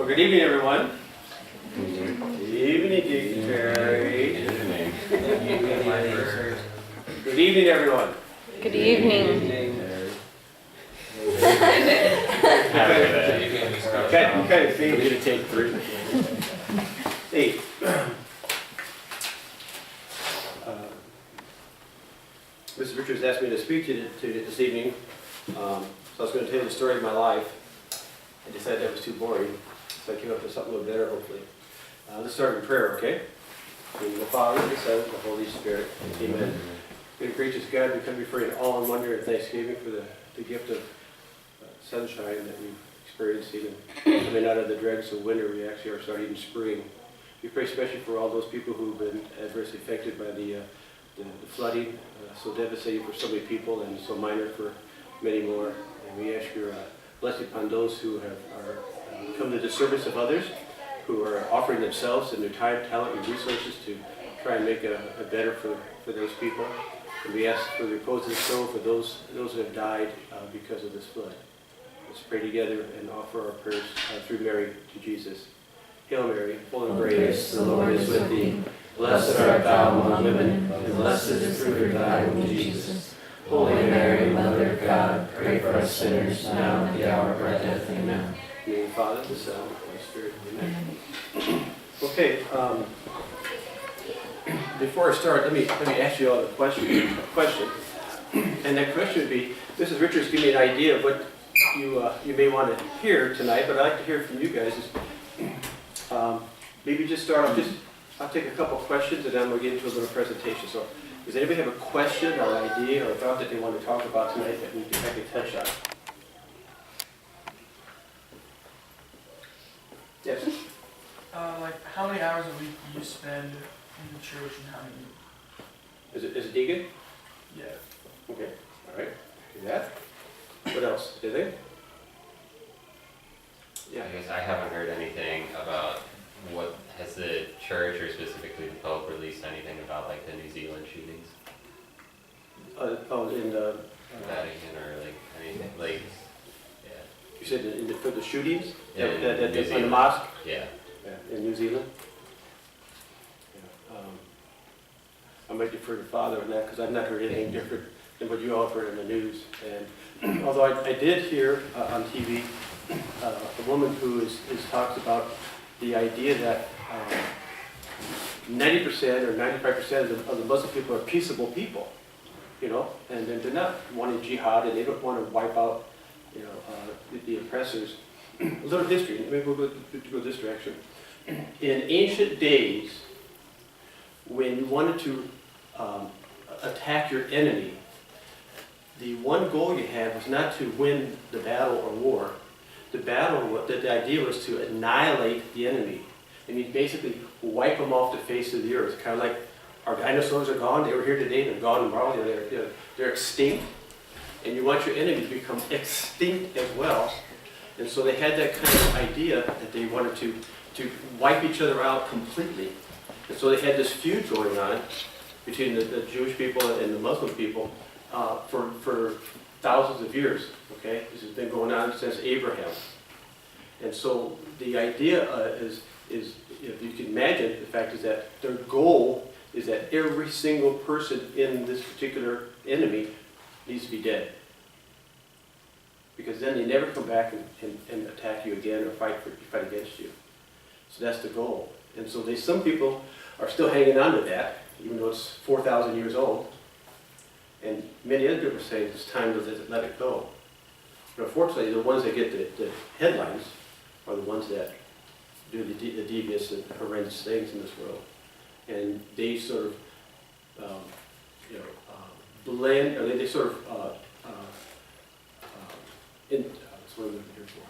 Well, good evening, everyone. Good evening, Deacon Terry. Good evening, everyone. Good evening. Okay, feel you to take 3. 8. Mrs. Richards asked me to speak to you this evening, so I was going to tell you the story of my life. I decided that was too boring, so I came up with something a little better, hopefully. Let's start with prayer, okay? In the Father, the Son, the Holy Spirit. Amen. Good gracious God, we come before you in awe and wonder and thanksgiving for the gift of sunshine that we've experienced, even coming out of the dregs of winter. We actually are starting in spring. We pray especially for all those people who've been adversely affected by the flooding, so devastating for so many people and so minor for many more. And we ask your blessing upon those who are come to the service of others, who are offering themselves and their time, talent, and resources to try and make a better for those people. And we ask for the repose of the soul for those who have died because of this flood. Let's pray together and offer our prayers through Mary to Jesus. Hail Mary, full of grace, the Lord is with thee. Blessed art thou among women, and blessed is the fruit of thy womb, Jesus. Holy Mary, Mother of God, pray for us sinners, now and at the hour of our death. Amen. In the name of the Father, the Son, and the Holy Spirit. Amen. Okay, before I start, let me ask you all a question. And that question would be, Mrs. Richards gave me an idea of what you may want to hear tonight, but I'd like to hear from you guys. Maybe just start off, I'll take a couple questions and then we'll get into a little presentation. So, does anybody have a question or idea or thought that they want to talk about tonight that I could touch on? Yes? Like, how many hours a week do you spend in the church and how many? Is it Deacon? Yeah. Okay, all right. Do that. What else? Anything? Yeah, I guess I haven't heard anything about what has the church or specifically the Pope released anything about like the New Zealand shootings, In the Vatican or like anything like yeah. you said for the shootings Yeah, that New in the Zealand. mosque Yeah. in New Zealand. Yeah. I might defer to Father on that because I've not heard anything different than what you all have heard in the news. And although I did hear on TV a woman who talks about the idea that 90% or 95% of the Muslim people are peaceable people, you know, and they're not wanting jihad and they don't want to wipe out, you know, the oppressors. A little history. Maybe we'll go this direction. In ancient days, when you wanted to attack your enemy, the one goal you had was not to win the battle or war. The idea was to annihilate the enemy. I mean, basically wipe them off the face of the earth. Kind of like our dinosaurs are gone. They were here today. They're gone tomorrow. They're extinct. And you want your enemy to become extinct as well. And so they had that kind of idea that they wanted to wipe each other out completely. And so they had this feud going on between the Jewish people and the Muslim people for thousands of years. Okay, this has been going on since Abraham. And so the idea is if you can imagine, the fact is that their goal is that every single person in this particular enemy needs to be dead. Because then they never come back and attack you again or fight against you. So that's the goal. And so some people are still hanging on to that, even though it's 4,000 years old. And many other people are saying it's time to let it go. But unfortunately, the ones that get the headlines are the ones that do the devious and horrendous things in this world. And they sort of, blend, or they sort of, that's what I'm looking here for.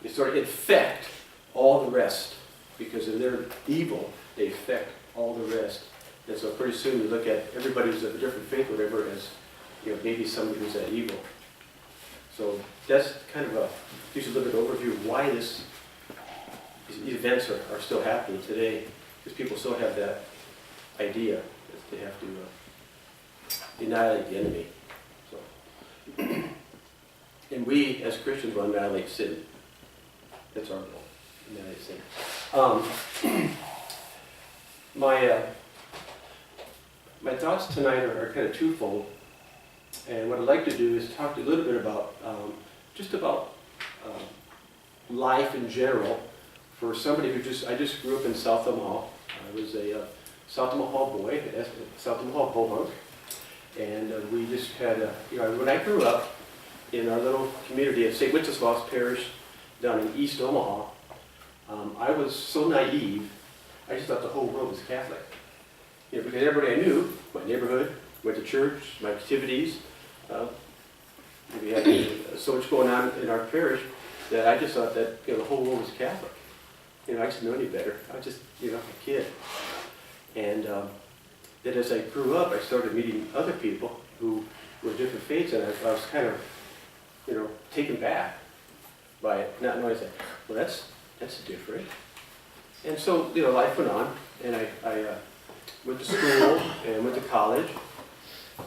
They sort of infect all the rest, because if they're evil, they infect all the rest. And so pretty soon you look at everybody who's of a different faith, whatever, as maybe somebody who's that evil. So that's kind of gives you a little bit of overview of why these events are still happening today, because people still have that idea that they have to annihilate the enemy. So, and we as Christians will annihilate sin. That's our goal. And then I think. My thoughts tonight are kind of twofold. And what I'd like to do is talk a little bit about, just about life in general for somebody who I just grew up in South Omaha. I was a South Omaha boy, South Omaha Bohunk. And we just had, when I grew up in our little community of St. Wenceslaus Parish down in East Omaha, I was so naive, I just thought the whole world was Catholic. Because everybody I knew, my neighborhood, went to church, my activities, we had so much going on in our parish that I just thought that the whole world was Catholic. I just didn't know any better. I was just a kid. And then as I grew up, I started meeting other people who were different faiths, and I was kind of, taken back by it, not knowing that, well, that's different. And so, life went on, and I went to school and went to college.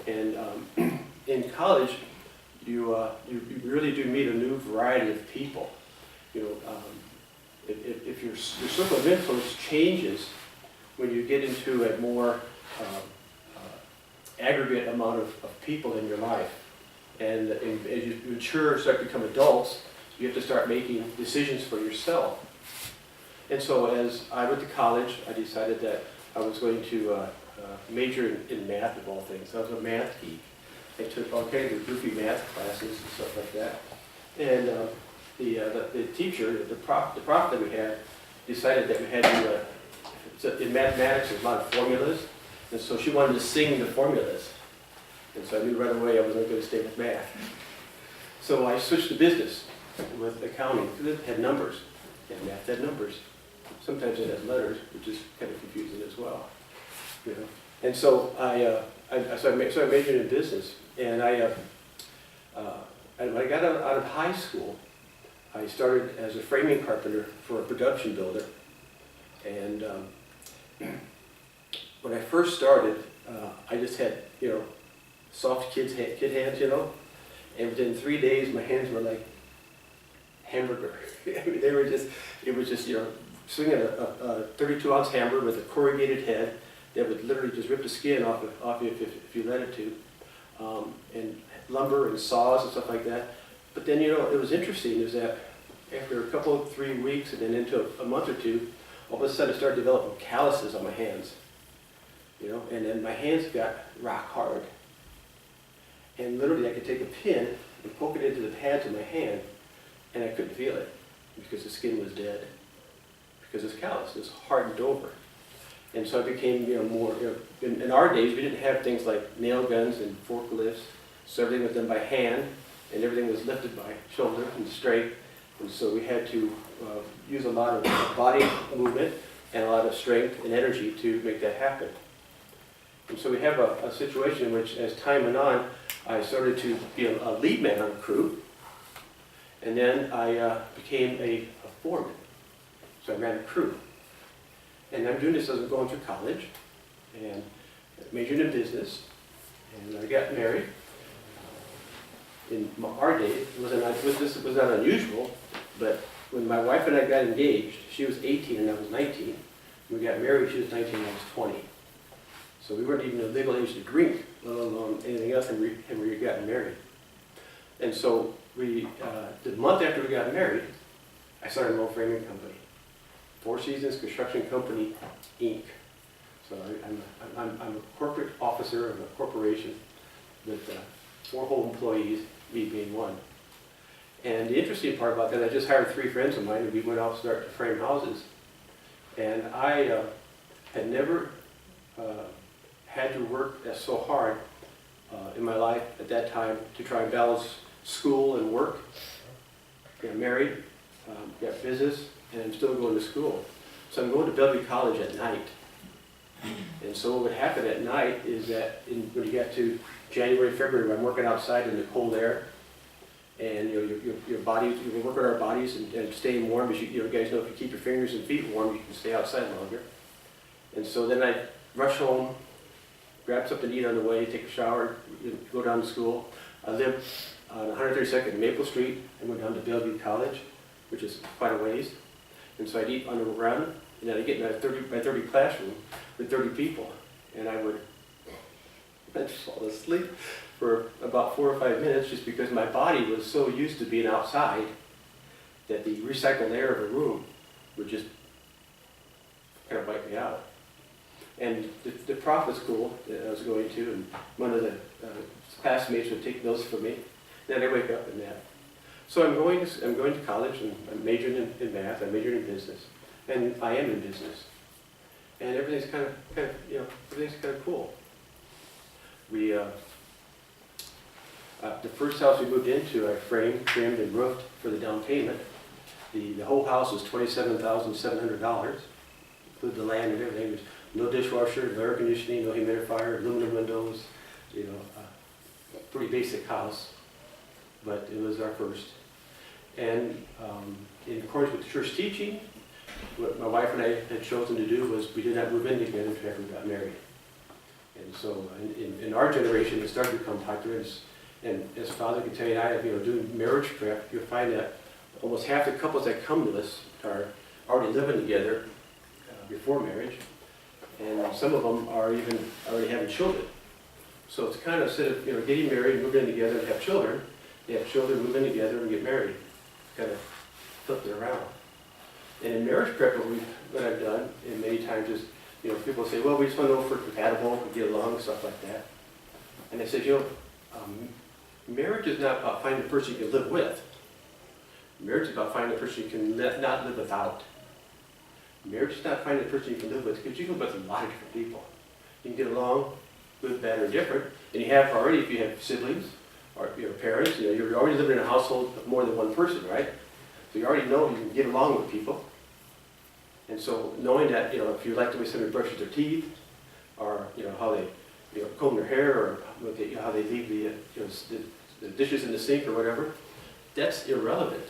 And in college, you really do meet a new variety of people. If your circle of influence changes when you get into a more aggregate amount of people in your life, and as you mature, start to become adults, you have to start making decisions for yourself. And so as I went to college, I decided that I was going to major in math of all things. I was a math geek. I took all kinds of goofy math classes and stuff like that. And the teacher, the prof that we had, decided that we had to, so in mathematics there's a lot of formulas, and so she wanted to sing the formulas. And so I knew right away I wasn't going to stay with math. So I switched to business with accounting, because it had numbers, and math had numbers. Sometimes it has letters, which is kind of confusing as well. And so I majored in business, and when I got out of high school, I started as a framing carpenter for a production builder. And when I first started, I just had, soft kid hands, and within 3 days my hands were like hamburger. I mean, it was just, swinging a 32-ounce hammer with a corrugated head that would literally just rip the skin off you if you let it to, and lumber and saws and stuff like that. But then, it was interesting is that after a couple of 3 weeks and then into a month or two, all of a sudden I started developing calluses on my hands, and then my hands got rock hard. And literally I could take a pin and poke it into the pads of my hand, and I couldn't feel it because the skin was dead, because it's callous, it's hardened over. And so I became, more, in our days we didn't have things like nail guns and forklifts, so everything was done by hand, and everything was lifted by shoulder and straight. And so we had to use a lot of body movement and a lot of strength and energy to make that happen. And so we have a situation in which, as time went on, I started to be a lead man on a crew, and then I became a foreman. So I ran a crew. And I'm doing this as I'm going through college, and majored in business, and I got married. In our day, this was not unusual, but when my wife and I got engaged, she was 18 and I was 19. When we got married, she was 19 and I was 20. So we weren't even of legal age to drink, let alone anything else, and we were getting married. And so the month after we got married, I started my own framing company, Four Seasons Construction Company, Inc. So I'm a corporate officer of a corporation with 4 whole employees, me being one. And the interesting part about that, I just hired 3 friends of mine, and we went out and started to frame houses. And I had never had to work so hard in my life at that time to try and balance school and work. Got married, got business, and I'm still going to school. So I'm going to Bellevue College at night. And so what would happen at night is that when you get to January, February, I'm working outside in the cold air, and your body, we work on our bodies and staying warm. As you guys know, if you keep your fingers and feet warm, you can stay outside longer. And so then I rush home, grab something to eat on the way, take a shower, go down to school. I live on 132nd Maple Street. I went down to Bellevue College, which is quite a ways. And so I'd eat on the run, and then I'd get in a 30 by 30 classroom with 30 people, and I'd just fall asleep for about 4 or 5 minutes just because my body was so used to being outside that the recycled air of a room would just kind of wipe me out. And the prophet school that I was going to, and one of the classmates would take notes for me, then I'd wake up and nap. So I'm going to college, and I'm majoring in math, I'm majoring in business, and I am in business. And everything's kind of everything's kind of cool. We, the first house we moved into, I framed, trimmed, and roofed for the down payment. The whole house was $27,700, include the land and everything. There's no dishwasher, no air conditioning, no humidifier, aluminum windows, pretty basic house, but it was our first. And in accordance with the church teaching, what my wife and I had chosen to do was we did not move in together until we got married. And so in our generation, it started to become popular. And as Father can tell you, doing marriage prep, you'll find that almost half the couples that come to us are already living together before marriage. And some of them are even already having children. So it's kind of, instead of getting married, moving in together and have children, they have children, move in together, and get married. Kind of flip it around. And in marriage prep, what I've done, and many times is, people say, well, we just want to know if we're compatible, we get along, stuff like that. And I said, marriage is not about finding a person you can live with. Marriage is about finding a person you can not live without. Marriage is not finding a person you can live with, because you can live with a lot of different people. You can get along, good, bad, or different. And you have already, if you have siblings, or your parents, you're already living in a household of more than one person, right? So you already know you can get along with people. And so knowing that, if you like the way somebody brushes their teeth, or how they comb their hair, or how they leave the dishes in the sink or whatever, that's irrelevant.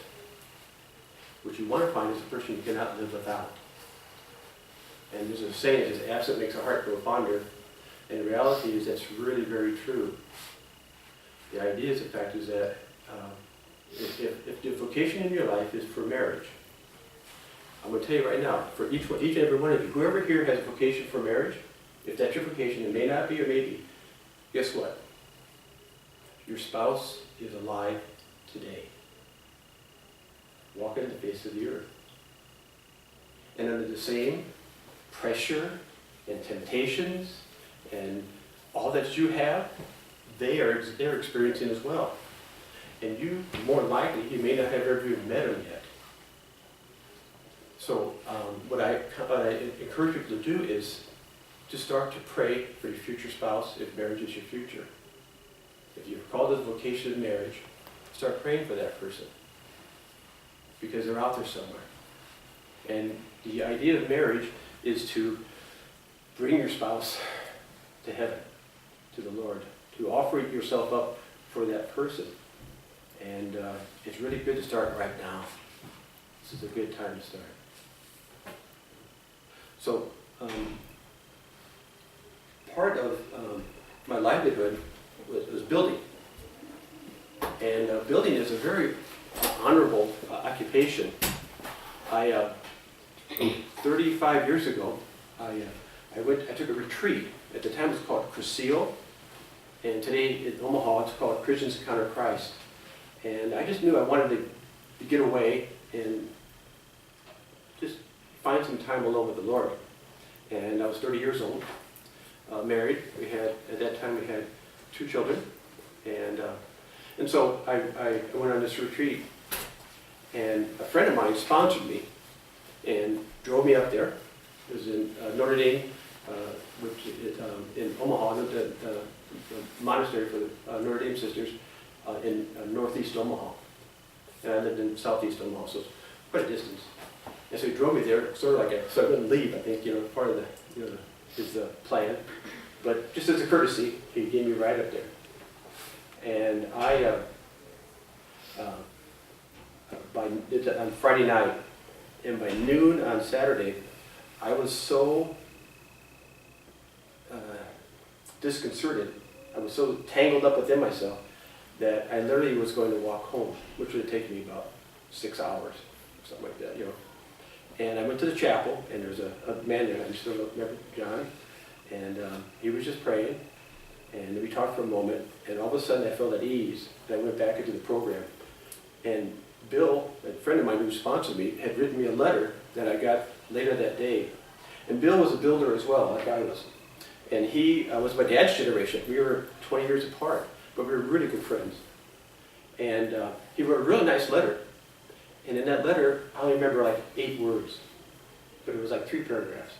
What you want to find is a person you cannot live without. And there's a saying that says, absent makes a heart grow fonder. And the reality is that's really very true. The idea is, the fact is that if the vocation in your life is for marriage, I'm going to tell you right now, for each and every one of you, whoever here has a vocation for marriage, if that's your vocation, it may not be or maybe, guess what? Your spouse is alive today, walking the face of the earth. And under the same pressure and temptations and all that you have, they're experiencing as well. And you, more likely, you may not have ever even met them yet. So what I encourage people to do is to start to pray for your future spouse if marriage is your future. If you're called to the vocation of marriage, start praying for that person, because they're out there somewhere. And the idea of marriage is to bring your spouse to heaven, to the Lord, to offer yourself up for that person. And it's really good to start right now. This is a good time to start. So part of my livelihood was building. And building is a very honorable occupation. 35 years ago, I took a retreat. At the time it was called Cresceo, and today in Omaha it's called Christians Encounter Christ. And I just knew I wanted to get away and just find some time alone with the Lord. And I was 30 years old, married. At that time we had 2 children. And so I went on this retreat. And a friend of mine sponsored me and drove me up there. It was in Notre Dame, which is in Omaha, the monastery for the Notre Dame sisters in northeast Omaha. And I lived in southeast Omaha, so it's quite a distance. And so he drove me there, sort of like so I wouldn't leave, I think, part of his plan. But just as a courtesy, he gave me a ride up there. And on Friday night, and by noon on Saturday, I was so disconcerted, I was so tangled up within myself, that I literally was going to walk home, which would have taken me about 6 hours. you know. And I went to the chapel, and there was a man there, I still remember John, and he was just praying, and we talked for a moment, and all of a sudden I felt at ease, and I went back into the program. And Bill, a friend of mine who sponsored me, had written me a letter that I got later that day. And Bill was a builder as well, like I was. And he was my dad's generation. We were 20 years apart, but we were really good friends. And he wrote a really nice letter. And in that letter, I only remember like 8 words, but it was like 3 paragraphs.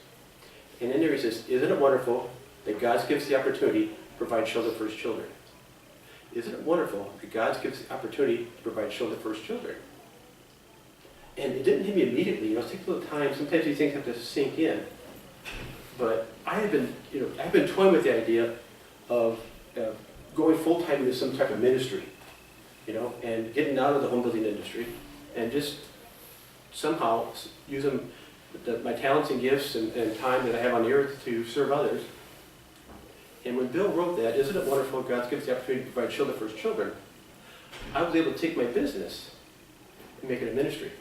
And in there he says, "Isn't it wonderful that God gives the opportunity to provide shelter for his children? Isn't it wonderful that God gives the opportunity to provide shelter for his children?" And it didn't hit me immediately. You know, it takes a little time. Sometimes these things have to sink in. But I have been, I've been toying with the idea of going full-time into some type of ministry, and getting out of the home building industry and just somehow using my talents and gifts and time that I have on the earth to serve others. And when Bill wrote that, "Isn't it wonderful God gives the opportunity to provide shelter for his children?" I was able to take my business and make it a ministry.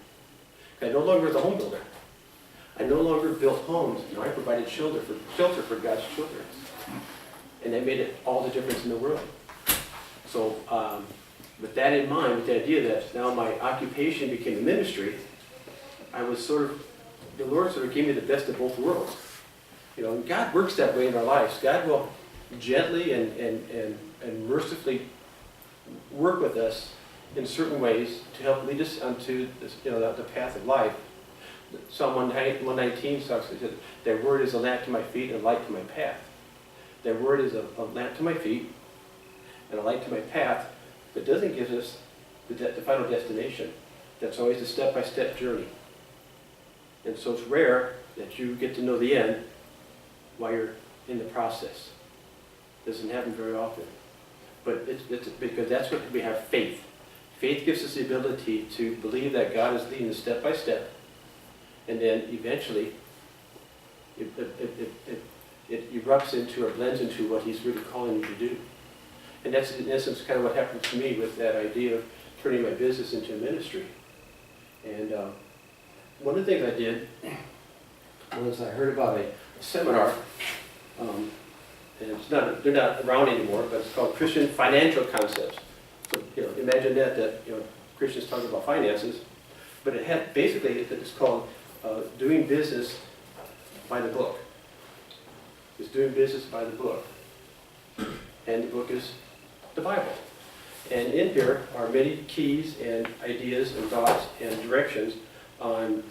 I no longer was a home builder. I no longer built homes. I provided shelter for God's children. And that made it all the difference in the world. So with that in mind, with the idea that now my occupation became a ministry, I was the Lord sort of gave me the best of both worlds. And God works that way in our lives. God will gently and mercifully work with us in certain ways to help lead us onto this, the path of life. Psalm 119 talks, it says, "Thy word is a lamp to my feet and a light to my path." Thy word is a lamp to my feet and a light to my path, but doesn't give us the final destination. That's always a step-by-step journey. And so it's rare that you get to know the end while you're in the process. Doesn't happen very often. But it's because that's what we have faith. Faith gives us the ability to believe that God is leading us step by step, and then eventually it erupts into or blends into what he's really calling you to do. And that's in essence kind of what happened to me with that idea of turning my business into a ministry. And one of the things I did was I heard about a seminar, and they're not around anymore, but it's called Christian Financial Concepts. So, imagine that Christians talking about finances, but it had basically, it's called Doing Business by the Book. It's doing business by the book. And the book is the Bible. And in here are many keys and ideas and thoughts and directions on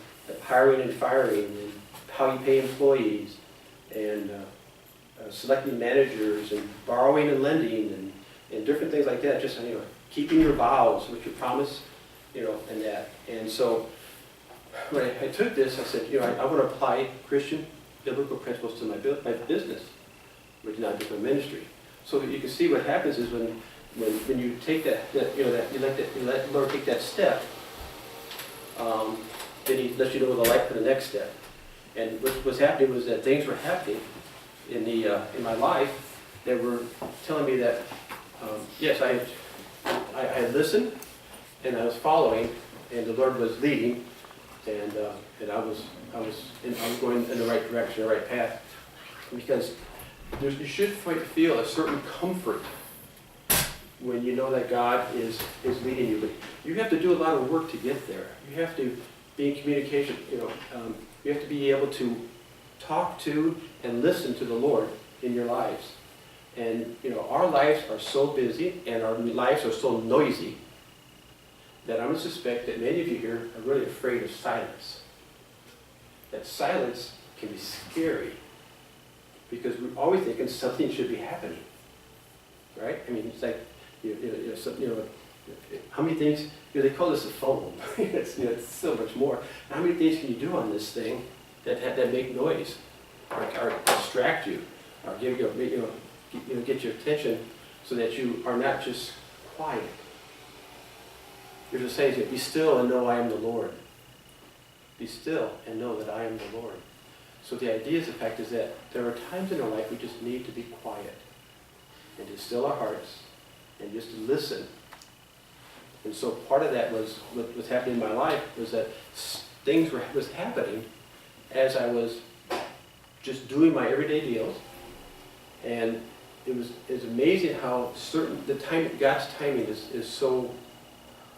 hiring and firing and how you pay employees and selecting managers and borrowing and lending and different things like that. Just, keeping your vows, what you promise, and that. And so when I took this, I said, I want to apply Christian biblical principles to my business, which is not just my ministry. So that you can see what happens is when you take that you let the Lord take that step, then he lets you know the light for the next step. And what was happening was that things were happening in my life that were telling me that yes, I had listened and I was following, and the Lord was leading, and I was going in the right direction, the right path, because you should feel a certain comfort when you know that God is leading you. But you have to do a lot of work to get there. You have to be in communication. You have to be able to talk to and listen to the Lord in your lives. And our lives are so busy and our lives are so noisy that I'm going to suspect that many of you here are really afraid of silence. That silence can be scary because we're always thinking something should be happening, right? I mean, it's like how many things? They call this a phone. it's so much more. How many things can you do on this thing that make noise, or distract you, or get your attention, so that you are not just quiet. You're just saying, "Be still and know I am the Lord." Be still and know that I am the Lord. So the idea is, the fact is that there are times in our life we just need to be quiet and to still our hearts and just to listen. And so part of that was what was happening in my life was that things was happening as I was just doing my everyday deals. And it's amazing how God's timing is so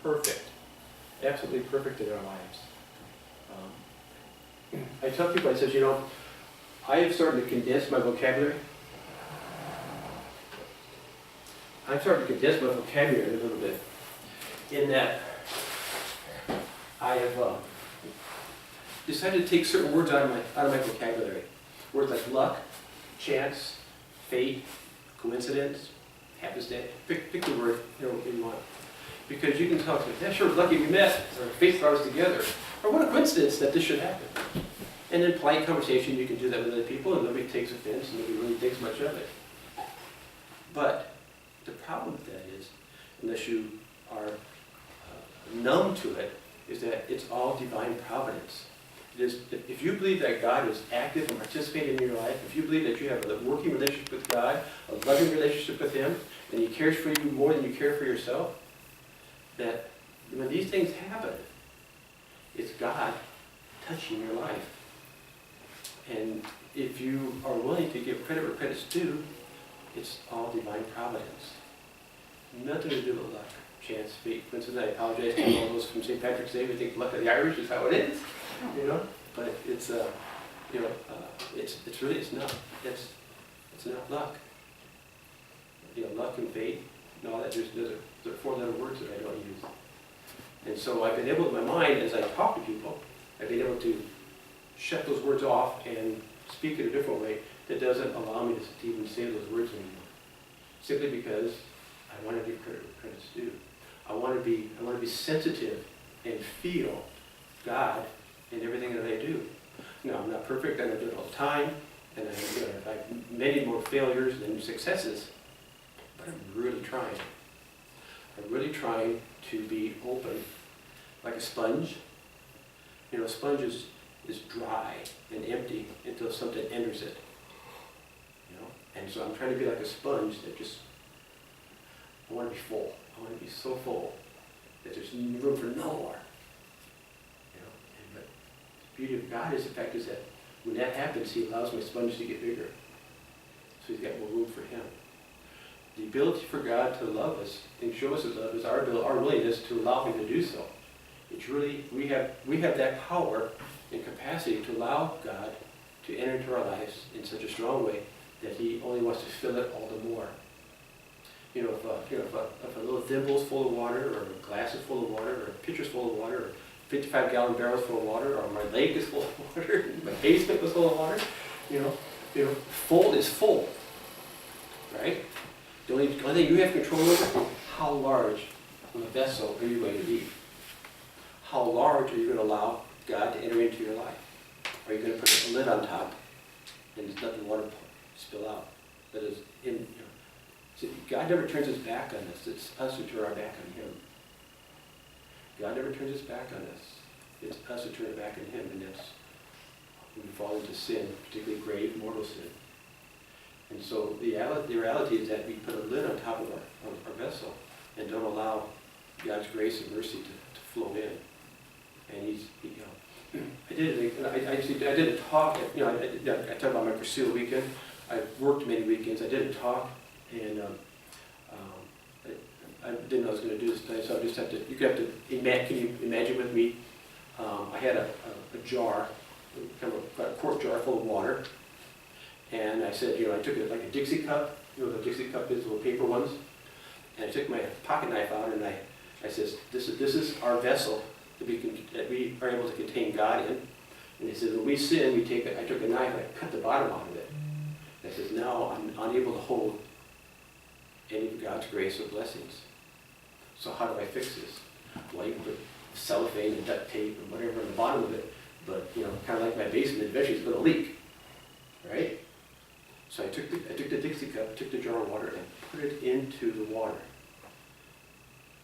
perfect, absolutely perfect in our lives. I tell people, I says, I have started to condense my vocabulary. I'm starting to condense my vocabulary a little bit in that I have decided to take certain words out of my vocabulary. Words like luck, chance, fate, coincidence, happenstance. Pick the word you want. Because you can talk to me, yeah, sure, lucky we met, or fate brought us together. Or what a coincidence that this should happen. And in polite conversation, you can do that with other people, and nobody takes offense, and nobody really thinks much of it. But the problem with that is, unless you are numb to it, is that it's all divine providence. It is, if you believe that God is active and participating in your life, if you believe that you have a working relationship with God, a loving relationship with Him, and He cares for you more than you care for yourself, that when these things happen, it's God touching your life. And if you are willing to give credit where credit's due, it's all divine providence. Nothing to do with luck, chance, fate, coincidence. I apologize to all those from St. Patrick's Day who think luck of the Irish is how it is, But it's not. It's not luck. Luck and fate, and all that. There are four-letter words that I don't use. And so I've been able, in my mind, as I talk to people, I've been able to shut those words off and speak in a different way that doesn't allow me to even say those words anymore. Simply because I want to give credit where credit's due. I want to be sensitive and feel God in everything that I do. No, I'm not perfect, I don't do it all the time, and I have many more failures than successes, but I'm really trying. I'm really trying to be open, like a sponge. A sponge is dry and empty until something enters it. And so I'm trying to be like a sponge that I want to be full. I want to be so full that there's room for no more. But the beauty of God is the fact is that when that happens, He allows my sponge to get bigger. So He's got more room for Him. The ability for God to love us and show us His love is our willingness to allow Him to do so. It's really, we have that power and capacity to allow God to enter into our lives in such a strong way that He only wants to fill it all the more. If a little thimble's full of water, or a glass is full of water, or a pitcher's full of water, or 55-gallon barrel's full of water, or my lake is full of water, my basement was full of water, full is full, right? The only thing you have control over, how large of a vessel are you going to be? How large are you going to allow God to enter into your life? Are you going to put a lid on top and just let the water spill out? That is, see, God never turns His back on us. It's us who turn our back on Him. God never turns His back on us. It's us who turn our back on Him, and that's when we fall into sin, particularly grave mortal sin. And so the reality is that we put a lid on top of our vessel and don't allow God's grace and mercy to flow in. And I did a talk. I talked about my Pursuit weekend. I worked many weekends. I did a talk, and I didn't know I was going to do this today, so I just have to. Can you imagine with me? I had a jar, kind of a quart jar full of water, and I said, I took it like a Dixie cup. The Dixie cup is the little paper ones, and I took my pocket knife out, and I says, this is our vessel that we are able to contain God in. And he said, when we sin, I took a knife, I cut the bottom out of it. And I says, now I'm unable to hold any of God's grace or blessings. So how do I fix this? Well, you can put cellophane and duct tape and whatever on the bottom of it, but kind of like my basement, eventually it's going to leak, right? So I took the Dixie cup, took the jar of water, and put it into the water.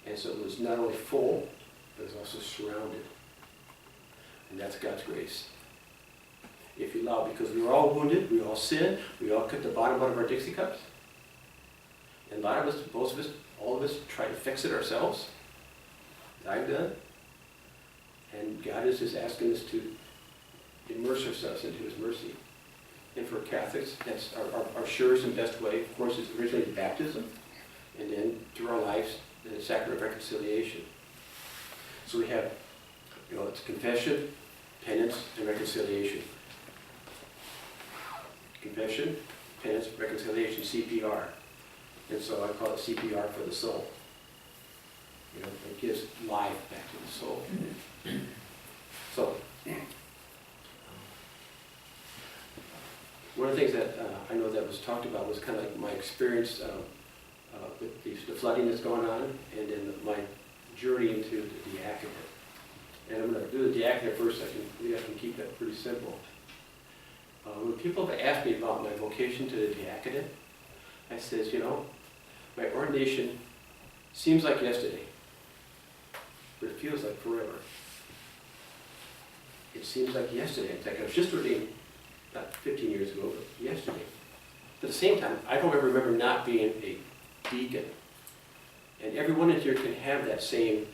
And so it was not only full, but it was also surrounded. And that's God's grace. If you allow, because we were all wounded, we all sinned, we all cut the bottom out of our Dixie cups. And a lot of us, most of us, all of us try to fix it ourselves. I've done. And God is just asking us to immerse ourselves into His mercy. And for Catholics, that's our surest and best way, of course, is originally baptism, and then through our lives, the sacrament of reconciliation. So we have, it's confession, penance, and reconciliation. Confession, penance, reconciliation, CPR. And so I call it CPR for the soul. It gives life back to the soul. So, one of the things that I know that was talked about was kind of like my experience with the flooding that's going on, and then my journey into the diaconate. And I'm going to do the diaconate first. I can keep that pretty simple. When people have asked me about my vocation to the diaconate, I says, my ordination seems like yesterday, but it feels like forever. It seems like yesterday. In fact, I was just ordained not 15 years ago, but yesterday. At the same time, I don't ever remember not being a deacon. And everyone in here can have that same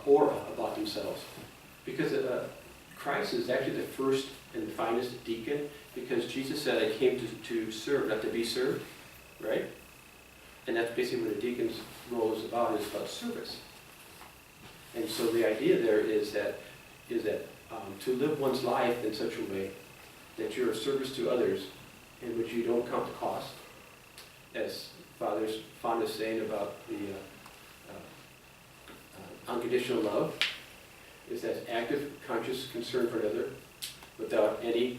aura about themselves. Because Christ is actually the first and the finest deacon, because Jesus said, I came to serve, not to be served, right? And that's basically what a deacon's role is about service. And so the idea there is that to live one's life in such a way that you're of service to others in which you don't count the cost, as Father's fond of saying about the unconditional love, is that active, conscious concern for another without any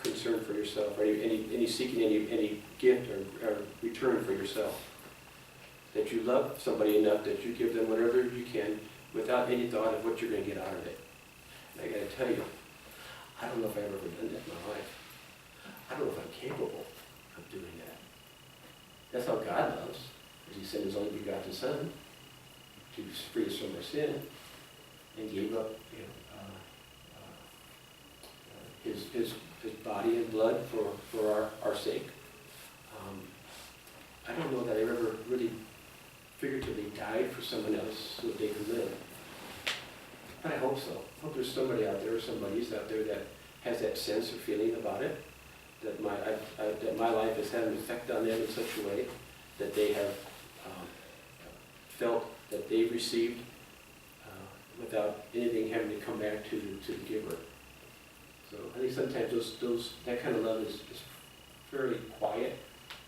concern for yourself, or any seeking any gift or return for yourself. That you love somebody enough that you give them whatever you can without any thought of what you're going to get out of it. And I got to tell you, I don't know if I've ever done that in my life. I don't know if I'm capable of doing that. That's how God loves, because He sent His only begotten Son to free us from our sin, and gave up his body and blood for our sake. I don't know that I ever really figuratively died for someone else so that they could live. But I hope so. I hope there's somebody out there, or somebody's out there that has that sense or feeling about it, that my life has had an effect on them in such a way that they have felt that they've received without anything having to come back to the giver. So I think sometimes that kind of love is fairly quiet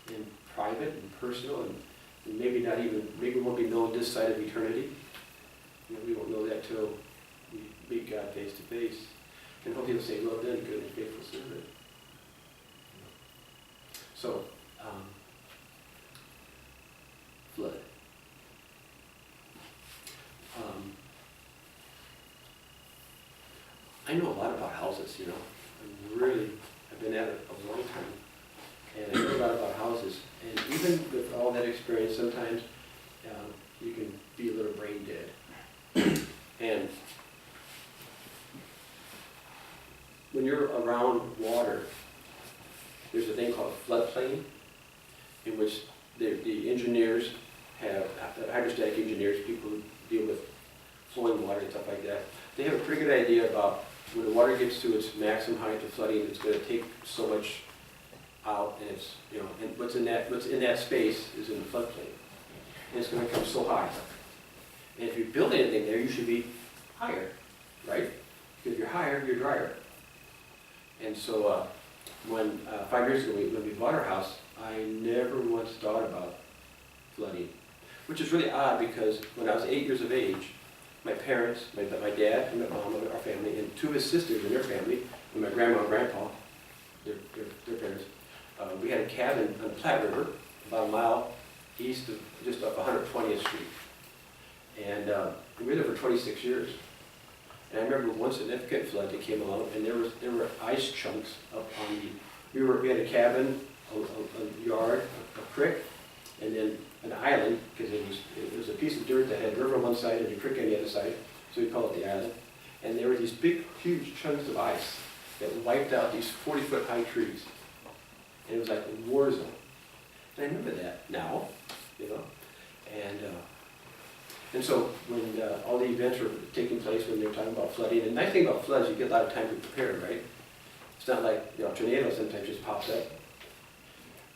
and private and personal, and maybe won't be known this side of eternity. We won't know that till we meet God face to face. And hopefully He'll say, well done, good and faithful servant. So, flood. I know a lot about houses, I've been at it a long time, and I know a lot about houses. And even with all that experience, sometimes you can be a little brain dead. And when you're around water, there's a thing called floodplain, in which the engineers have, hydrostatic engineers, people who deal with flowing water and stuff like that, they have a pretty good idea about when the water gets to its maximum height of flooding, it's going to take so much out, and it's, and what's in that space is in the floodplain. And it's going to come so high. And if you build anything there, you should be higher, right? Because if you're higher, you're drier. And so when 5 years ago, when we bought our house, I never once thought about flooding, which is really odd, because when I was 8 years of age, my parents, my dad and my mom and our family, and two of his sisters and their family, and my grandma and grandpa, their parents, we had a cabin on the Platte River, about a mile east of, just off 120th Street. And we were there for 26 years. And I remember one significant flood that came along, and there were ice chunks up on we had a cabin, a yard, a creek, and then an island, because it was a piece of dirt that had a river on one side and a creek on the other side, so we call it the island. And there were these big, huge chunks of ice that wiped out these 40-foot high trees. And it was like a war zone. And I remember that now, And And so when all the events were taking place, when they were talking about flooding, and the nice thing about floods, you get a lot of time to prepare, right? It's not like, tornadoes sometimes just pops up.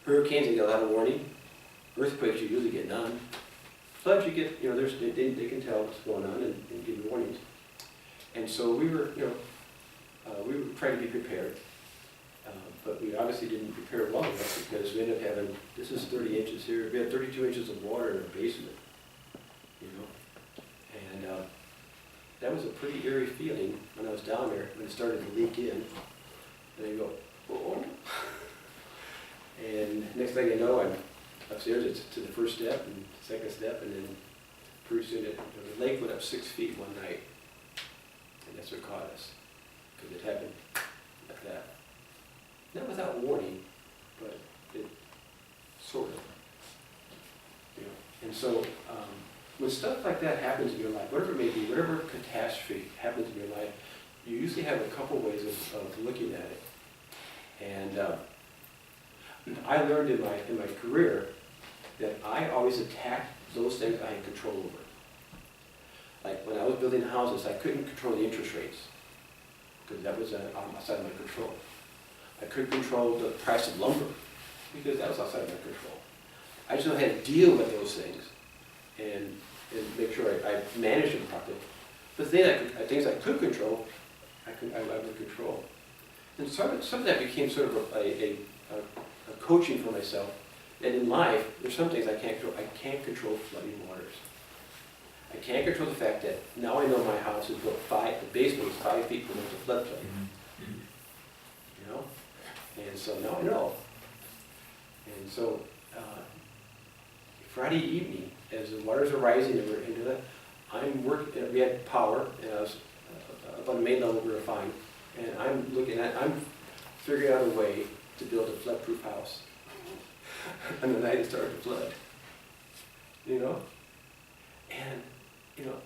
Hurricanes, you get a lot of warning. Earthquakes, you usually get none. Floods, you get, they can tell what's going on and give you warnings. And so we were trying to be prepared. But we obviously didn't prepare well enough because we ended up having, this is 30 inches here, we had 32 inches of water in our basement, And that was a pretty eerie feeling when I was down there, when it started to leak in. And I go, oh. And next thing I know, I'm upstairs, it's to the first step and second step, and then pretty soon the lake went up 6 feet one night. And that's what caught us, because it happened like that. Not without warning, but it sort of. And so when stuff like that happens in your life, whatever it may be, whatever catastrophe happens in your life, you usually have a couple ways of looking at it. And I learned in my career that I always attacked those things I had control over. Like when I was building houses, I couldn't control the interest rates because that was outside of my control. I couldn't control the price of lumber because that was outside of my control. I just know how to deal with those things and make sure I manage them properly. But things I could control, I would control. And some of that became sort of a coaching for myself. And in life, there's some things I can't control. I can't control flooding waters. I can't control the fact that now I know my house is built the basement is 5 feet below the floodplain. And so now I know. And so Friday evening, as the waters are rising and we're into that, I'm working. We had power, and I was up on the main level. We were fine, and I'm figuring out a way to build a flood-proof house. On the night it started to flood, and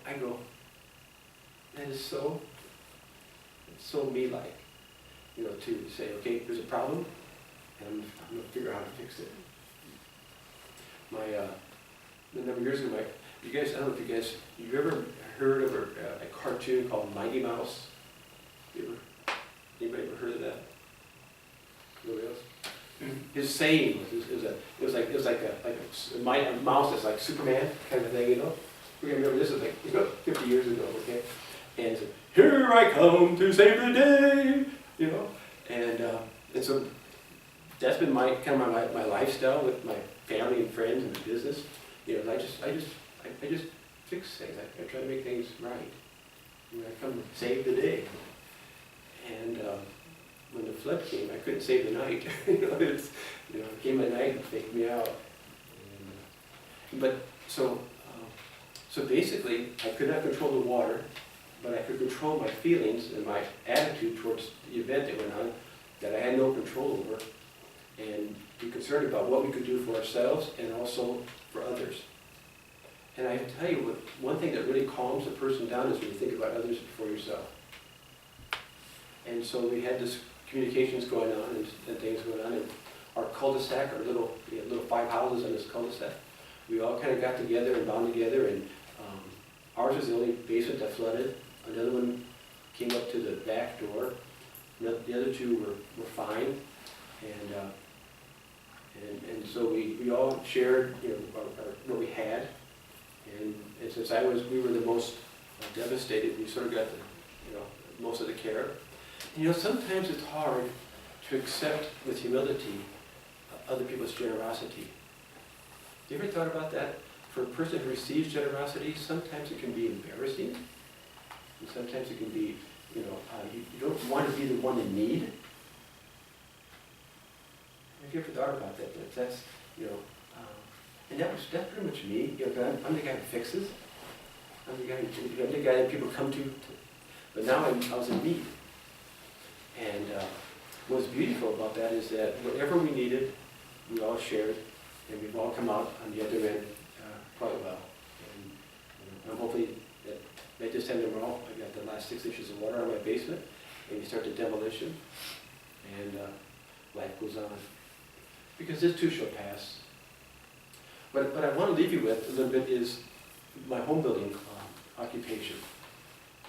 I go, that is so me-like, to say, okay, there's a problem, and I'm going to figure out how to fix it. A number of years ago, I don't know if you ever heard of a cartoon called Mighty Mouse? Anybody ever heard of that? Nobody else? His saying was it was like a mouse that's like Superman kind of thing, We remember this is 50 years ago, okay? And it said, "Here I come to save the day," and so that's been my lifestyle with my family and friends and business. I just fix things. I try to make things right. I come to save the day. And when the flood came, I couldn't save the night. It came at night and faked me out. So basically, I could not control the water, but I could control my feelings and my attitude towards the event that went on that I had no control over, and be concerned about what we could do for ourselves and also for others. And I tell you, one thing that really calms a person down is when you think about others before yourself. And so we had this communications going on and things going on in our cul-de-sac, our little 5 houses in this cul-de-sac. We all kind of got together and bound together, and ours was the only basement that flooded. Another one came up to the back door. The other two were fine, and so we all shared what we had, and since we were the most devastated, we sort of got most of the care. Sometimes it's hard to accept with humility other people's generosity. You ever thought about that? For a person who receives generosity, sometimes it can be embarrassing, and sometimes it can be, you don't want to be the one in need. Have you ever thought about that? That's, and that's pretty much me. I'm the guy who fixes. I'm the guy that people come to. But now I was in need. And what's beautiful about that is that whatever we needed, we all shared, and we've all come out on the other end quite well. And hopefully, at this time tomorrow, I got the last 6 inches of water in my basement, and we start the demolition, and life goes on. Because this too shall pass. But I want to leave you with a little bit is my home building occupation.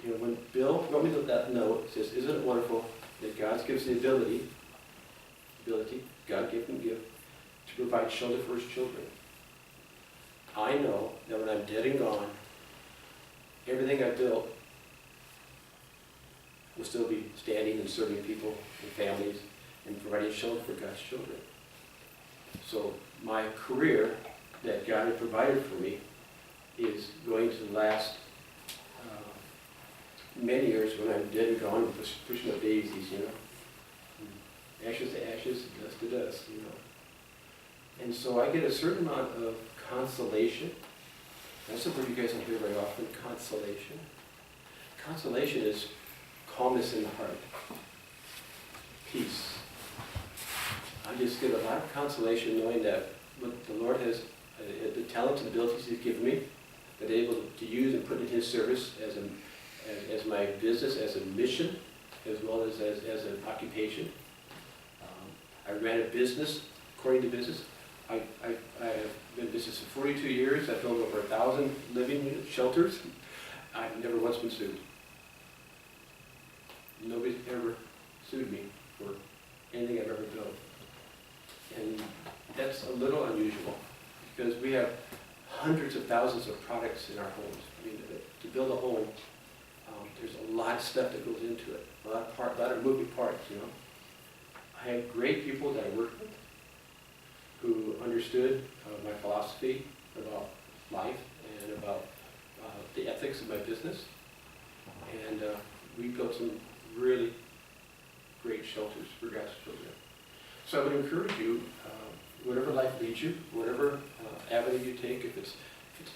You know, when Bill wrote me that note, it says, isn't it wonderful that God gives the ability, God give and give, to provide shelter for his children. I know that when I'm dead and gone, everything I built will still be standing and serving people and families and providing shelter for God's children. So my career that God had provided for me is going to last many years when I'm dead and gone, pushing up daisies, you know. Ashes to ashes, dust to dust, you know. And so I get a certain amount of consolation. That's a word you guys don't hear very often, consolation. Consolation is calmness in the heart, peace. I just get a lot of consolation knowing that what the Lord has, the talents and abilities he's given me, that I'm able to use and put in his service as my business, as a mission, as well as an occupation. I ran a business, according to business. I have been in business for 42 years. I've built over 1,000 living shelters. I've never once been sued. Nobody's ever sued me for anything I've ever built. And that's a little unusual because we have hundreds of thousands of products in our homes. I mean, to build a home, there's a lot of stuff that goes into it, a lot of moving parts, you know. I had great people that I worked with who understood my philosophy about life and about the ethics of my business. And we built some really great shelters for God's children. So I would encourage you, whatever life leads you, whatever avenue you take, if it's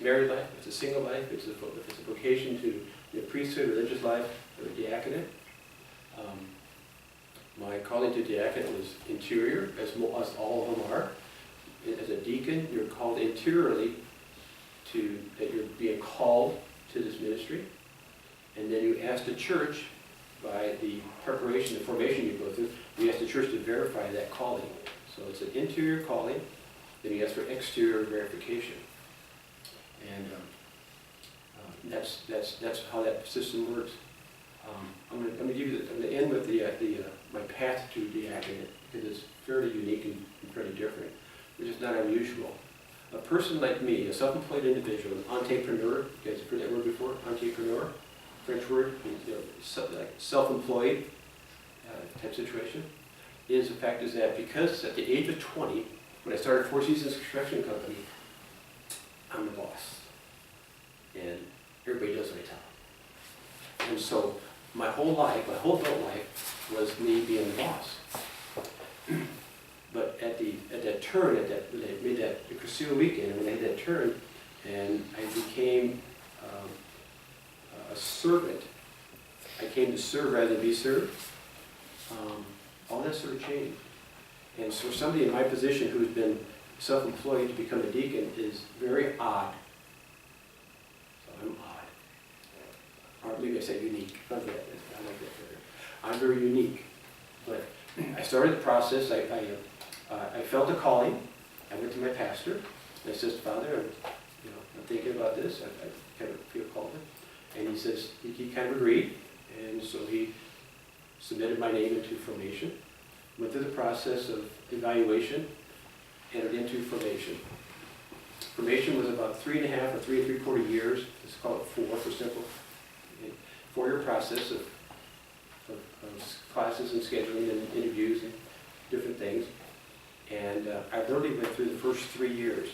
married life, if it's a single life, if it's a vocation to the priesthood, religious life, or diaconate. My calling to diaconate was interior, as all of them are. As a deacon, you're called interiorly that you're being called to this ministry. And then you ask the church, by the preparation, the formation you go through, you ask the church to verify that calling. So it's an interior calling, then you ask for exterior verification. And that's how that system works. I'm going to end with my path to diaconate because it's fairly unique and pretty different, which is not unusual. A person like me, a self-employed individual, an entrepreneur, you guys have heard that word before? Entrepreneur, French word, means, you know, like self-employed type situation. The fact is that because at the age of 20, when I started Four Seasons Construction Company, I'm the boss. And everybody does what I tell them. And so my whole life, my whole adult life, was me being the boss. But at that turn, when I made that the Cresceo weekend, and when I had that turn, and I became a servant, I came to serve rather than be served. All that sort of changed. And so somebody in my position who's been self-employed to become a deacon is very odd. So I'm odd. Or maybe I say unique. I like that better. I'm very unique. But I started the process. I felt a calling. I went to my pastor. And I said, Father, I'm thinking about this. I kind of feel called. And he says, he kind of agreed. And so he submitted my name into formation, went through the process of evaluation, entered into formation. Formation was about 3.5 or 3 3/4 years. Let's call it 4 for simple. 4-year process of classes and scheduling and interviews and different things. And I literally went through the first 3 years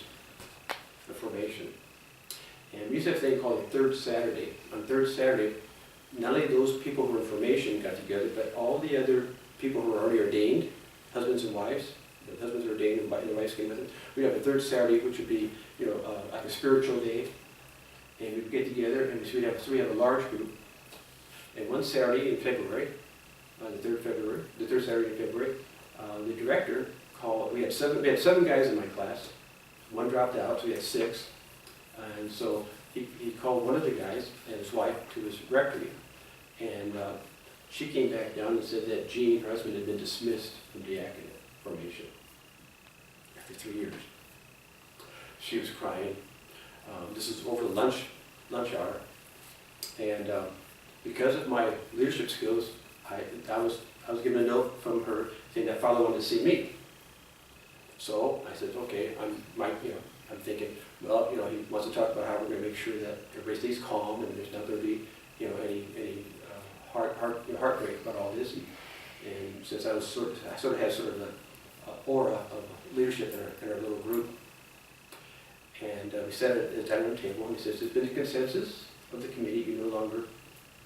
of formation. And we used to have a thing called the third Saturday. On third Saturday, not only those people who were in formation got together, but all the other people who were already ordained, husbands and wives, the husbands are ordained and the wives came with them. We'd have a third Saturday, which would be, like a spiritual day. And we'd get together, and so we have a large group. And one Saturday in February, the third Saturday in February, the director called, we had 7 guys in my class. One dropped out, so we had 6. And so he called one of the guys and his wife to his rectory. And she came back down and said that Jean, her husband, had been dismissed from diaconate formation after 3 years. She was crying. This is over the lunch hour. And because of my leadership skills, I was given a note from her saying that Father wanted to see me. So I said, okay, I'm thinking, well, he wants to talk about how we're going to make sure that everybody stays calm and there's not going to be, any heartbreak about all this. And since I sort of had sort of an aura of leadership in our little group, and we sat at the dining room table, and he says, "There's been a consensus of the committee, you no longer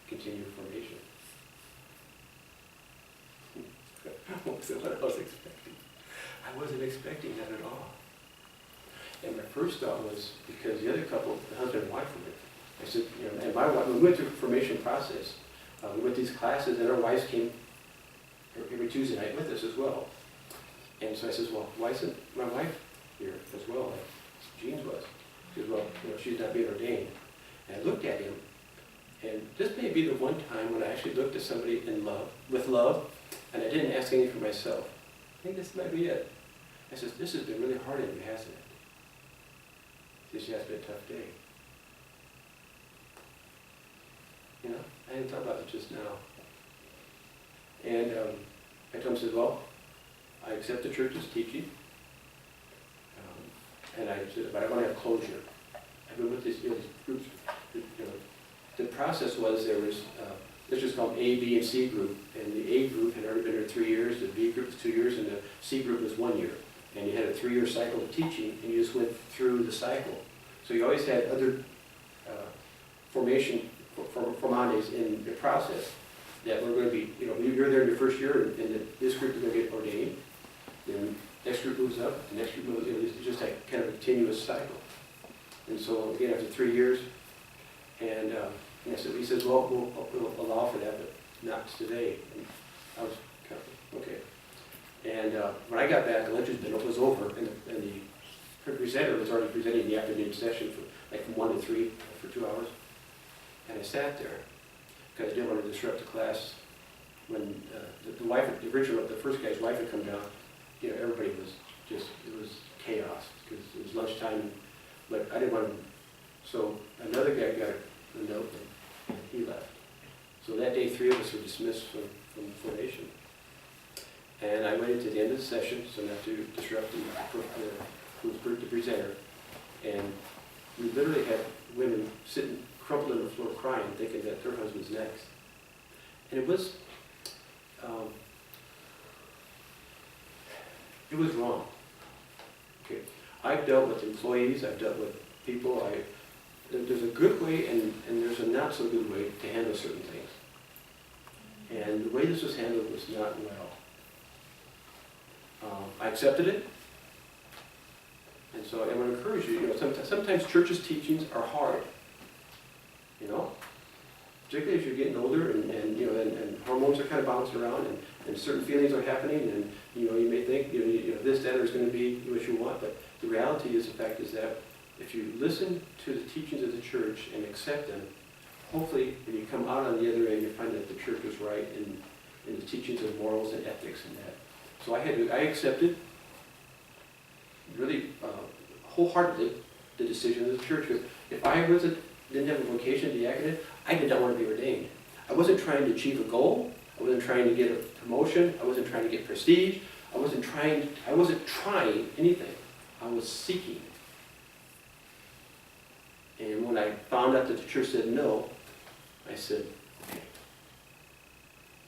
continue formation." Wasn't what I was expecting. I wasn't expecting that at all. And my first thought was, because the other couple, the husband and wife were there, I said, and my wife, when we went through the formation process, we went to these classes, and our wives came every Tuesday night with us as well. And so I says, well, why isn't my wife here as well, like Jean's was? She said, well, she's not being ordained. And I looked at him, and this may be the one time when I actually looked at somebody with love, and I didn't ask anything for myself. I think this might be it. I says, this has been really hard on you, hasn't it? She says, yeah, it's been a tough day. I didn't talk about it just now. And I told him, I said, well, I accept the church's teaching, and I said, but I want to have closure. I've been with these groups. The process was there was, let's just call them A, B, and C group, and the A group had already been there 3 years, the B group was 2 years, and the C group was 1 year. And you had a 3-year cycle of teaching, and you just went through the cycle. So you always had other formation formandes in the process that were going to be, you're there in your first year, and this group is going to get ordained. Then the next group moves up, the next group moves, it's just like kind of a continuous cycle. And so again, after 3 years, and he says, well, we'll allow for that, but not today. And I was kind of, okay. And when I got back, the lunch was over, and the presenter was already presenting the afternoon session from 1 to 3 for 2 hours. And I sat there because I didn't want to disrupt the class. When the first guy's wife had come down, everybody was just, it was chaos because it was lunchtime, but I didn't want to. So another guy got a note and he left. So that day, 3 of us were dismissed from formation. And I went into the end of the session, so not to disrupt the presenter. And we literally had women sitting crumpled on the floor crying, thinking that their husband's next. And it was wrong. Okay, I've dealt with employees, I've dealt with people. There's a good way and there's a not so good way to handle certain things. And the way this was handled was not well. I accepted it. And so I want to encourage you, sometimes churches' teachings are hard. Particularly as you're getting older and hormones are kind of bouncing around and certain feelings are happening and you may think this, that, or is going to be what you want, but the reality is, the fact is that if you listen to the teachings of the church and accept them, hopefully when you come out on the other end, you find that the church was right in the teachings of morals and ethics and that. So I accepted really wholeheartedly the decision of the church. If I didn't have a vocation to diaconate, I did not want to be ordained. I wasn't trying to achieve a goal. I wasn't trying to get a promotion. I wasn't trying to get prestige. I wasn't trying anything. I was seeking. And when I found out that the church said no, I said, okay.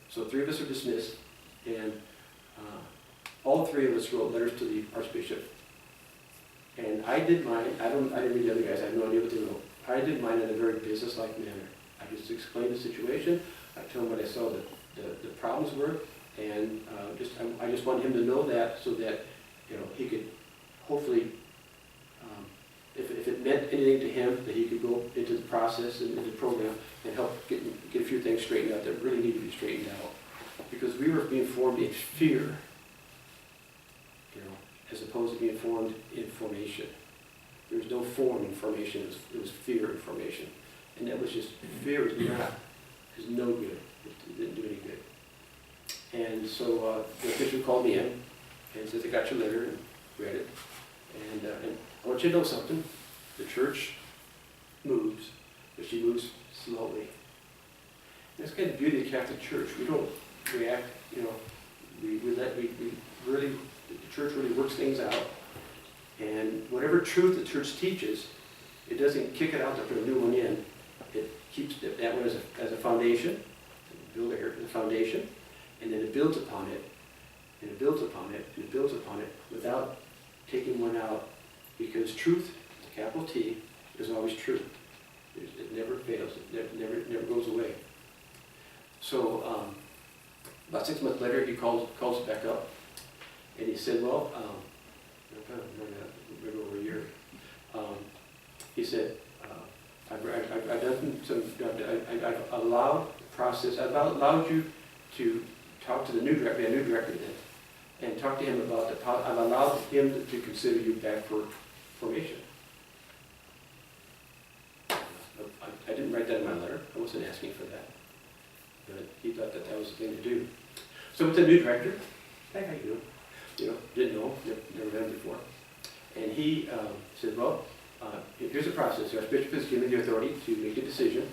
So 3 of us are dismissed, and all 3 of us wrote letters to the Archbishop. And I did mine. I didn't read the other guys. I have no idea what they wrote. I did mine in a very business-like manner. I just explained the situation. I told him what I saw the problems were, and I just wanted him to know that so that he could hopefully, if it meant anything to him, that he could go into the process and into the program and help get a few things straightened out that really need to be straightened out, because we were being formed in fear, as opposed to being formed in formation. There was no form in formation, it was fear in formation. And that was just, fear is no good. It didn't do any good. And so the bishop called me in and says, I got your letter, and read it. And I want you to know something. The church moves, but she moves slowly. That's kind of the beauty of the Catholic Church. We don't react, we really, the church really works things out. And whatever truth the church teaches, it doesn't kick it out to put a new one in. It keeps that one as a foundation, build it here as a foundation, and then it builds upon it, and it builds upon it, and it builds upon it without taking one out, because truth, capital T, is always true. It never fails, it never goes away. So about 6 months later, he calls back up, and he said, well, maybe over a year. He said, I've done some, I've allowed the process, I've allowed you to talk to the new director, a new director then, and talk to him about I've allowed him to consider you back for formation. I didn't write that in my letter, I wasn't asking for that. But he thought that was the thing to do. So with the new director, hey, how you doing? Didn't know, never met him before. And he said, well, here's the process. Our bishop has given me the authority to make a decision.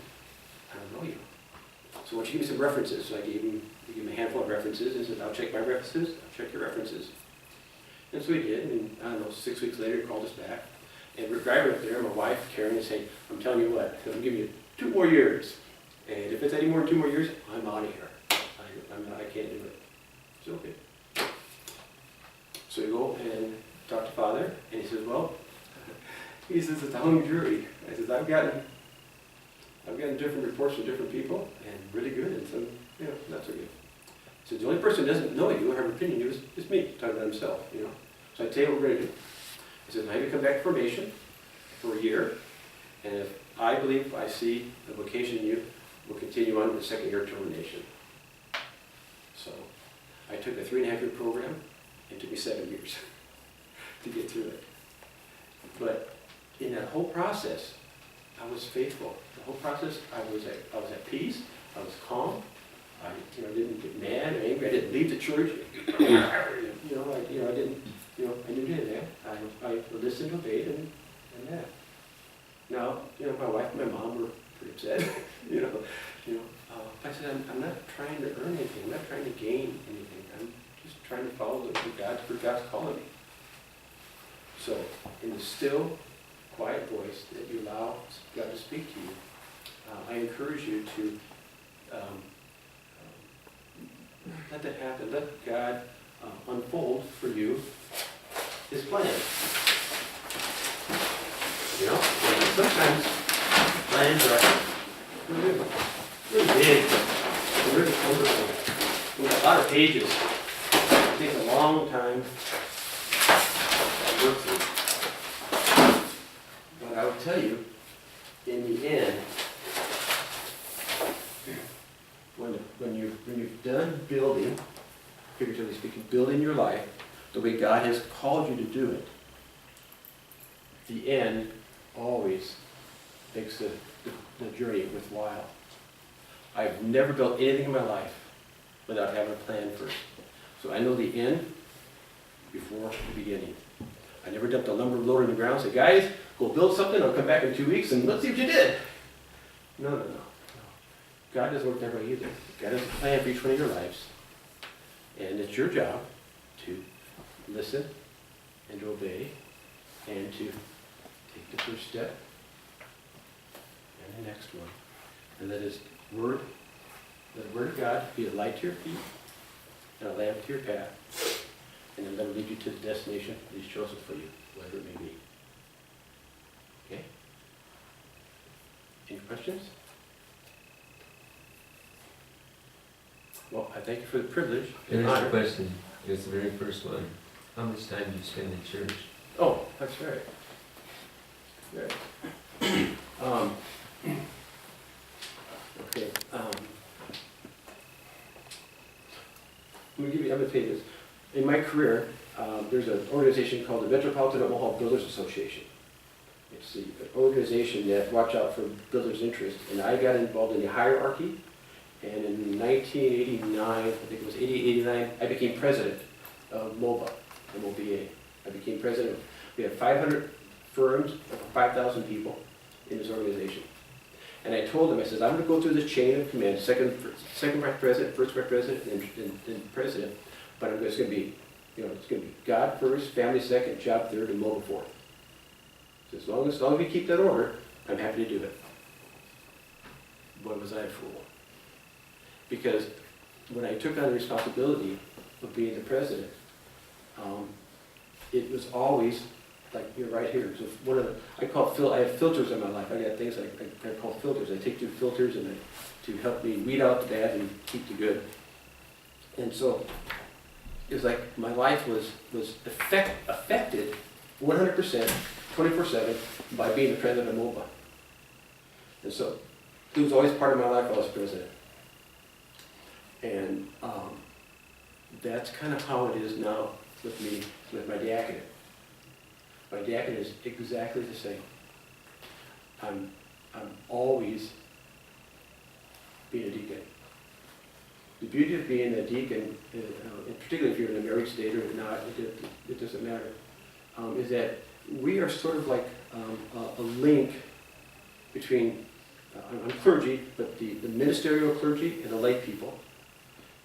I don't know you. So why don't you give me some references? So I gave him a handful of references and said, I'll check my references, I'll check your references. And so he did, and I don't know, 6 weeks later, he called us back. And we're driving up there, my wife, Karen, is saying, I'm telling you what, I'm giving you 2 more years. And if it's any more than 2 more years, I'm out of here. I can't do it. It's okay. So we go and talk to Father, and he says, well, he says, it's a hung jury. I says, I've gotten different reports from different people, and really good, and some, not so good. He says, the only person who doesn't know you or have an opinion of you is me, talking about himself, So I tell you what we're going to do. He says, I have to come back to formation for a year, and if I believe I see the vocation in you, we'll continue on with the 2nd year termination. So I took a 3.5-year program, and it took me 7 years to get through it. But in that whole process, I was faithful. The whole process, I was at peace. I was calm. I didn't get mad or angry. I didn't leave the church. I didn't. I knew that. I listened, obeyed, and that. Now, my wife and my mom were pretty upset. I said, I'm not trying to earn anything. I'm not trying to gain anything. I'm just trying to follow where God's calling me. So, in the still, quiet voice that you allow God to speak to you, I encourage you to let that happen. Let God unfold for you His plan. Sometimes plans are really big, they're really wonderful. With a lot of pages, it takes a long time to work through. But I will tell you, in the end, when you've done building, figuratively speaking, building your life the way God has called you to do it, the end always makes the journey worthwhile. I've never built anything in my life without having a plan first. So I know the end before the beginning. I never dumped a lumber loader in the ground and said, guys, go build something, I'll come back in 2 weeks and let's see what you did. No. God doesn't work that way either. God has a plan for each one of your lives. And it's your job to listen and to obey and to take the first step and the next one. And let His Word, let the Word of God be a light to your feet and a lamp to your path. And then let it lead you to the destination that He's chosen for you, whatever it may be. Okay? Any questions? Well, I thank you for the privilege. There's a question. It's the very first one. How much time do you spend in church? Oh, that's right. Okay. I'm going to tell you this. In my career, there's an organization called the Metropolitan Omaha Builders Association. It's the organization that watch out for builders' interests. And I got involved in the hierarchy. And in 1989, I think it was 89, I became president of MOBA, M-O-B-A. I became president. We had 500 firms, over 5,000 people in his organization. And I told him, I says, I'm gonna go through this chain of command, second vice president, first vice president, and then president, but it's gonna be, it's gonna be God first, family second, job third, and mobile fourth. So as long as we keep that order, I'm happy to do it. Boy, was I a fool. Because when I took on the responsibility of being the president, it was always, like, you're right here. So I have filters in my life. I got things I call filters. I take two filters and to help me weed out the bad and keep the good. And so it was like my life was affected 100%, 24/7 by being the president of MOBA. And so it was always part of my life while I was president. And that's kind of how it is now with me, with my diaconate. My diaconate is exactly the same. I'm always being a deacon. The beauty of being a deacon, and particularly if you're in a married state or not, it doesn't matter, is that we are sort of like a link between, I'm clergy, but the ministerial clergy and the lay people,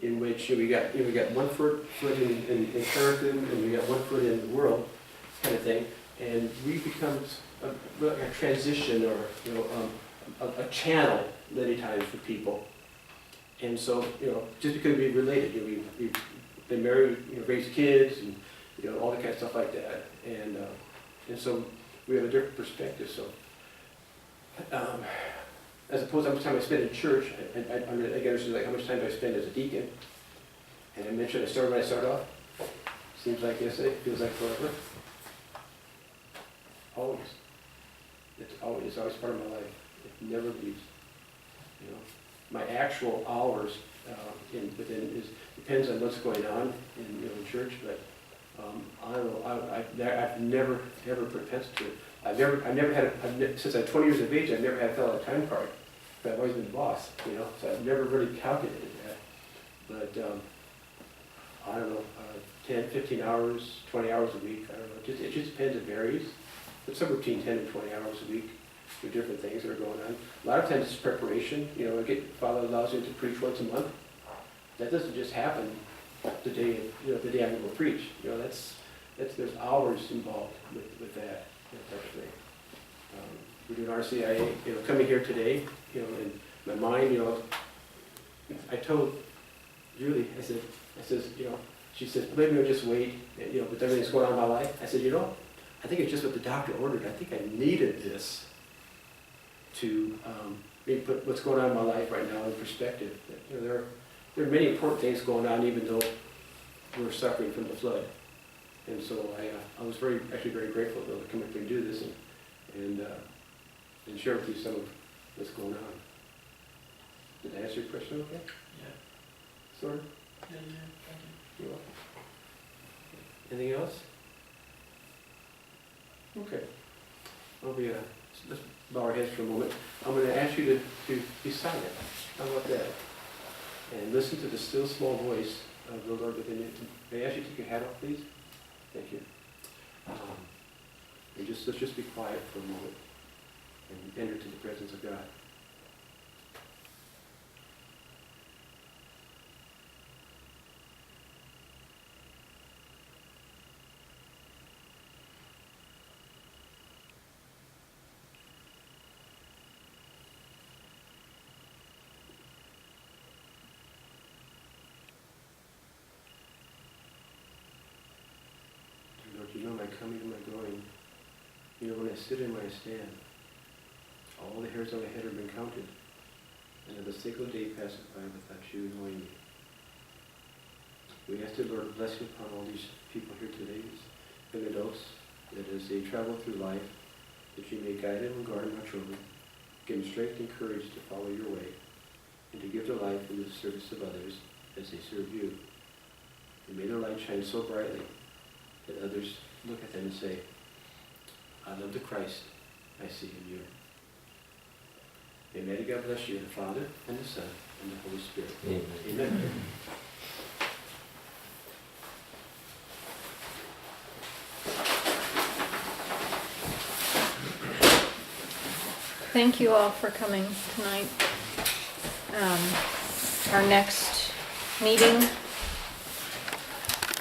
in which we got 1 foot in Carrington and we got 1 foot in the world, kind of thing, and we become a transition or a channel many times for people. And so just because we're related, we've been married, raised kids, and all that kind of stuff like that, and so we have a different perspective. So as opposed to how much time I spend in church, I guess like how much time do I spend as a deacon? And I mentioned when I started off. Seems like yesterday, feels like forever. Always. It's always part of my life. It never leaves. My actual hours depends on what's going on in church, but I don't know. I've never put pencil to it. I've never had since I'm 20 years of age. I've never had filled out a time card, but I've always been the boss. So I've never really calculated that. But I don't know, 10, 15 hours, 20 hours a week. I don't know. It just depends. It varies. But somewhere between 10 and 20 hours a week for different things that are going on. A lot of times it's preparation. Father allows you to preach once a month. That doesn't just happen the day I'm going to preach. There's hours involved with that type of thing. We're doing RCIA. Coming here today, in my mind, I told Julie, I says, she says, maybe we'll just wait, with everything going on in my life. I said, I think it's just what the doctor ordered. I think I needed this to maybe put what's going on in my life right now in perspective. There are many important things going on, even though we're suffering from the flood. And so I was actually very grateful to come up here and do this and share with you some of what's going on. Did I answer your question okay? Yeah. Sort of? Yeah, thank you. You're welcome. Anything else? Okay. Let's bow our heads for a moment. I'm going to ask you to be silent. How about that? And listen to the still small voice of the Lord within you. May I ask you to take your hat off, please? Thank you. And let's just be quiet for a moment and enter into the presence of God. My coming and my going. When I sit and when I stand, all the hairs on my head have been counted, and not a single day passes by without you knowing me. We ask the Lord to bless you upon all these people here today, these young adults, that as they travel through life, that you may guide them and guard our children, give them strength and courage to follow your way, and to give their life in the service of others as they serve you. And may their light shine so brightly that others look at them and say, I love the Christ I see in you. May God bless you, the Father, and the Son, and the Holy Spirit. Amen. Amen. thank you all for coming tonight. Our next meeting